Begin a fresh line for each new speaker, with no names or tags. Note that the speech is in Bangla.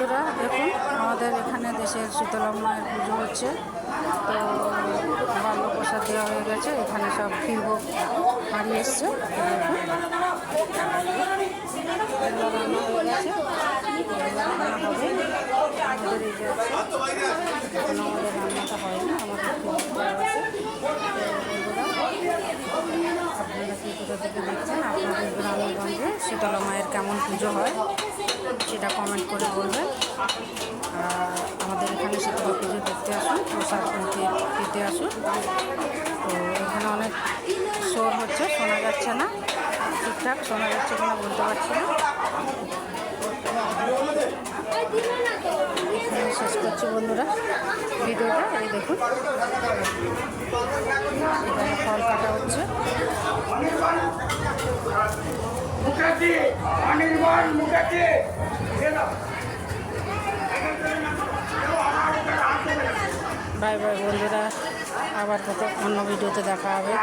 বন্ধুরা, দেখুন আমাদের এখানে দেশের শীতলা মায়ের পুজো হচ্ছে। তো বাল্য প্রসাদ দেওয়া হয়ে গেছে। এখানে সব ক্ষীরভোগ হাঁড়ি এসছে। দেখুন রান্না হয়ে গেছে, রান্না হবে। আমাদের এই যে আছে, এখন আমাদের রান্নাটা হয়নি, আমাদের ক্ষীরভোগ দেওয়া আছে। আপনারা কি কোথা থেকে দেখছেন, আপনাদের গ্রামগঞ্জে শীতলা মায়ের কেমন পুজো হয় সেটা কমেন্ট করে বলবেন। আর আমাদের এখানে শীতলা পুজো দেখতে আসুন, প্রসাদ পেতে আসুন। তো এখানে অনেক শোর হচ্ছে, শোনা যাচ্ছে না, ঠিকঠাক শোনা যাচ্ছে কিনা বলতে পারছি না। এখানে শেষ করছি বন্ধুরা ভিডিওটা। এই দেখুন এখানে ফল কাটা হচ্ছে। বাই বাই বন্ধুরা, আবার কত অন্য ভিডিওতে দেখা হবে।